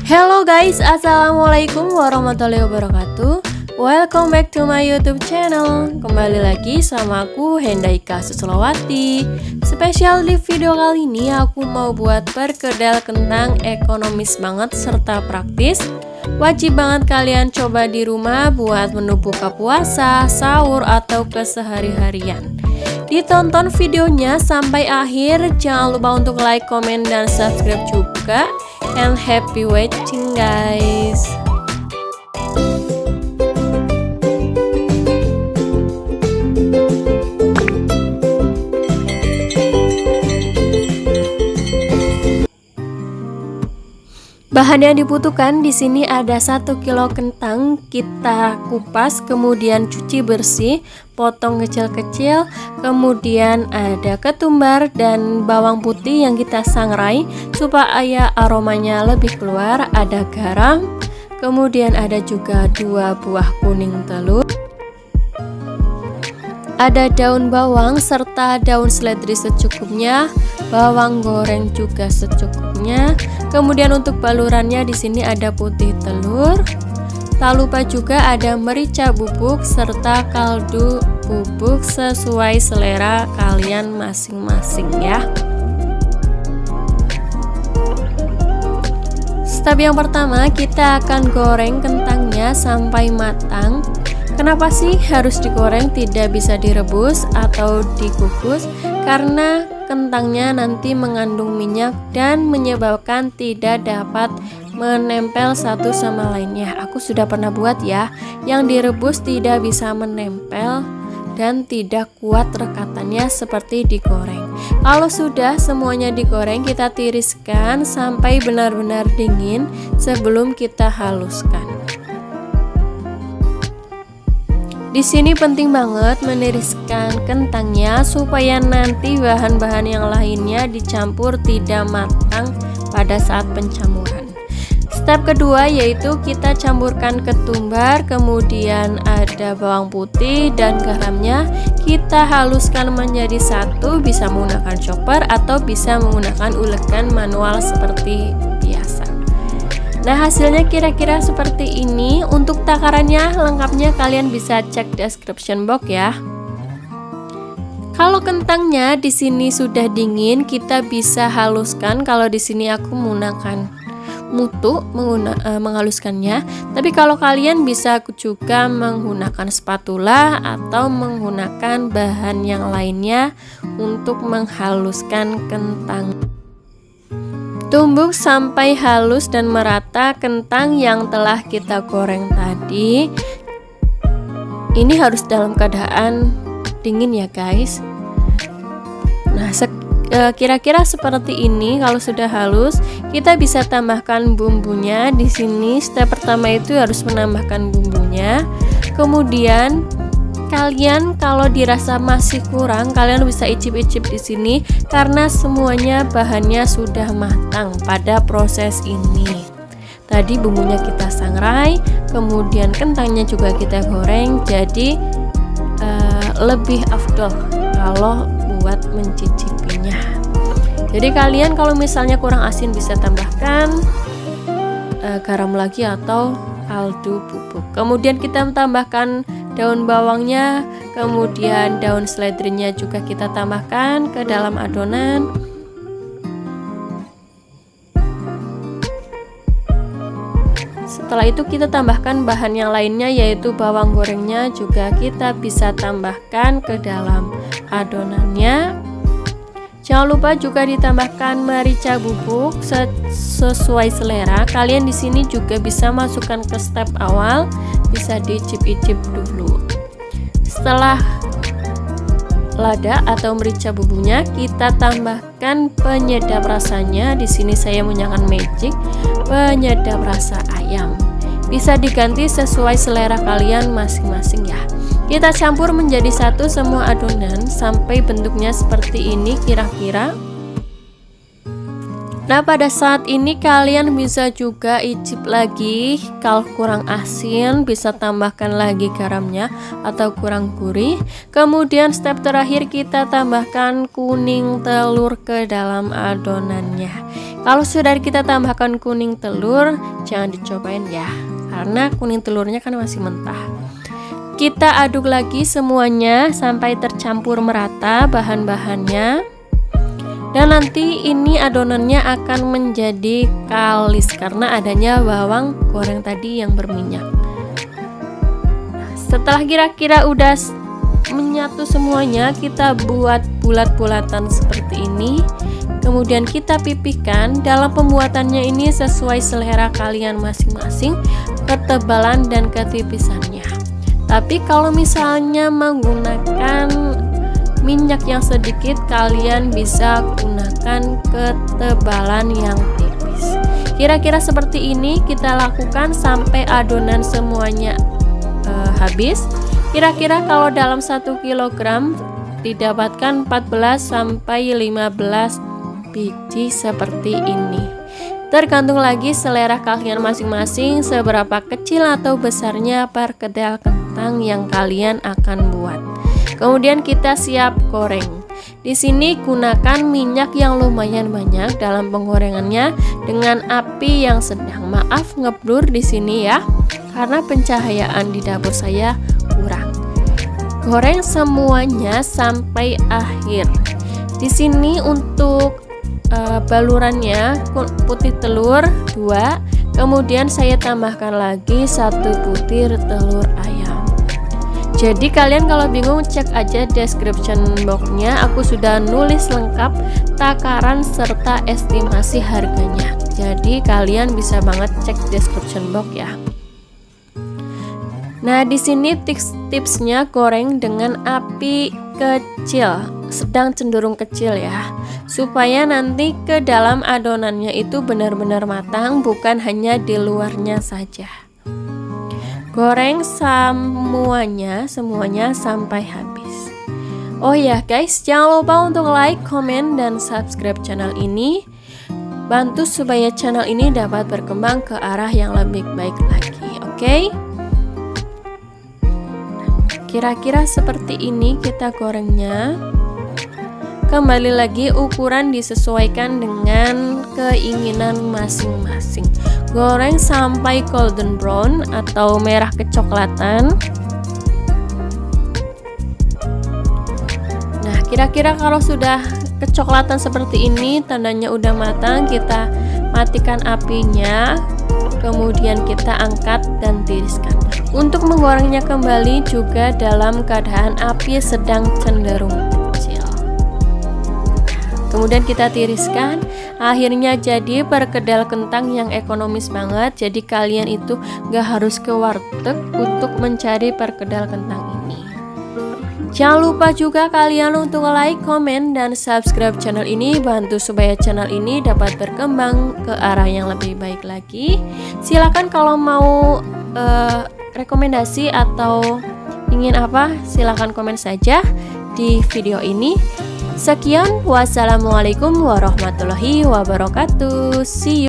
Hello guys, assalamualaikum warahmatullahi wabarakatuh. Welcome back to my YouTube channel. Kembali lagi sama aku Hendaika Suslowati. Spesial di video kali ini aku mau buat perkedel kentang ekonomis banget serta praktis. Wajib banget kalian coba di rumah buat menu buka puasa, sahur atau kesehari-harian. Ditonton videonya sampai akhir, jangan lupa untuk like, comment, dan subscribe juga. And happy watching guys. Bahan yang dibutuhkan di sini ada 1 kilo kentang, kita kupas, kemudian cuci bersih, potong kecil-kecil, kemudian ada ketumbar dan bawang putih yang kita sangrai supaya aromanya lebih keluar, ada garam, kemudian ada juga 2 buah kuning telur, ada daun bawang serta daun seledri secukupnya, bawang goreng juga secukupnya. Kemudian untuk balurannya di sini ada putih telur. Tak lupa juga ada merica bubuk serta kaldu bubuk sesuai selera kalian masing-masing ya. Step yang pertama, kita akan goreng kentangnya sampai matang. Kenapa sih harus digoreng, tidak bisa direbus atau dikukus? Karena kentangnya nanti mengandung minyak dan menyebabkan tidak dapat menempel satu sama lainnya. Aku sudah pernah buat ya, yang direbus tidak bisa menempel dan tidak kuat rekatannya seperti digoreng. Kalau sudah semuanya digoreng, kita tiriskan sampai benar-benar dingin sebelum kita haluskan. Di sini penting banget meniriskan kentangnya supaya nanti bahan-bahan yang lainnya dicampur tidak matang pada saat pencamuran. Step kedua yaitu kita campurkan ketumbar, kemudian ada bawang putih dan garamnya. Kita haluskan menjadi satu, bisa menggunakan chopper atau bisa menggunakan ulekan manual seperti biasa. Nah, hasilnya kira-kira seperti ini. Untuk takarannya lengkapnya kalian bisa cek description box ya. Kalau kentangnya di sini sudah dingin, kita bisa haluskan. Kalau di sini aku menggunakan mutu menghaluskannya. Tapi kalau kalian bisa juga menggunakan spatula atau menggunakan bahan yang lainnya untuk menghaluskan kentang. Tumbuk sampai halus dan merata kentang yang telah kita goreng tadi. Ini harus dalam keadaan dingin ya guys. Nah, kira-kira seperti ini. Kalau sudah halus, kita bisa tambahkan bumbunya. Di sini step pertama itu harus menambahkan bumbunya. Kemudian kalian kalau dirasa masih kurang, kalian bisa icip-icip di sini karena semuanya bahannya sudah matang pada proses ini. Tadi bumbunya kita sangrai, kemudian kentangnya juga kita goreng, jadi lebih afdol kalau buat mencicipinya. Jadi kalian kalau misalnya kurang asin bisa tambahkan garam lagi atau kaldu bubuk. Kemudian kita tambahkan daun bawangnya, kemudian daun seledrinya juga kita tambahkan ke dalam adonan. Setelah itu kita tambahkan bahan yang lainnya yaitu bawang gorengnya juga kita bisa tambahkan ke dalam adonannya. Jangan lupa juga ditambahkan merica bubuk sesuai selera. Kalian di sini juga bisa masukkan ke step awal, bisa diicip-icip dulu. Setelah lada atau merica bubuknya, kita tambahkan penyedap rasanya. Di sini saya menggunakan magic penyedap rasa ayam. Bisa diganti sesuai selera kalian masing-masing ya. Kita campur menjadi satu semua adonan sampai bentuknya seperti ini kira-kira. Nah, pada saat ini kalian bisa juga icip lagi. Kalau kurang asin bisa tambahkan lagi garamnya atau kurang gurih. Kemudian step terakhir kita tambahkan kuning telur ke dalam adonannya. Kalau sudah kita tambahkan kuning telur, jangan dicobain ya, karena kuning telurnya kan masih mentah. Kita aduk lagi semuanya sampai tercampur merata bahan-bahannya. Dan nanti ini adonannya akan menjadi kalis karena adanya bawang goreng tadi yang berminyak. Setelah kira-kira udah menyatu semuanya, kita buat bulat-bulatan seperti ini. Kemudian kita pipihkan. Dalam pembuatannya ini sesuai selera kalian masing-masing, ketebalan dan ketipisannya. Tapi kalau misalnya menggunakan minyak yang sedikit, kalian bisa gunakan ketebalan yang tipis. Kira-kira seperti ini kita lakukan sampai adonan semuanya habis. Kira-kira kalau dalam 1 kg didapatkan 14 sampai 15 biji seperti ini. Tergantung lagi selera kalian masing-masing seberapa kecil atau besarnya perkedel kentang yang kalian akan buat. Kemudian kita siap goreng. Di sini gunakan minyak yang lumayan banyak dalam penggorengannya dengan api yang sedang. Maaf ngeblur di sini ya, karena pencahayaan di dapur saya kurang. Goreng semuanya sampai akhir. Di sini untuk balurannya putih telur 2, kemudian saya tambahkan lagi 1 butir telur ayam. Jadi kalian kalau bingung cek aja description box-nya, aku sudah nulis lengkap takaran serta estimasi harganya. Jadi kalian bisa banget cek description box ya. Nah, di sini tipsnya goreng dengan api kecil, sedang cenderung kecil ya, supaya nanti ke dalam adonannya itu benar-benar matang, bukan hanya di luarnya saja. Goreng semuanya sampai habis. Oh ya guys, jangan lupa untuk like, komen, dan subscribe channel ini. Bantu supaya channel ini dapat berkembang ke arah yang lebih baik lagi, oke? Kira-kira seperti ini kita gorengnya. Kembali lagi, ukuran disesuaikan dengan keinginan masing-masing. Goreng sampai golden brown atau merah kecoklatan. Nah, kira-kira kalau sudah kecoklatan seperti ini, tandanya udah matang. Kita matikan apinya, kemudian kita angkat dan tiriskan. Untuk menggorengnya kembali juga dalam keadaan api sedang cenderung kecil. Kemudian kita tiriskan. Akhirnya jadi perkedel kentang yang ekonomis banget. Jadi kalian itu gak harus ke warteg untuk mencari perkedel kentang ini. Jangan lupa juga kalian untuk like, komen, dan subscribe channel ini. Bantu supaya channel ini dapat berkembang ke arah yang lebih baik lagi. Silahkan kalau mau rekomendasi atau ingin apa, silahkan komen saja di video ini. Sekian, wassalamualaikum warahmatullahi wabarakatuh. See you.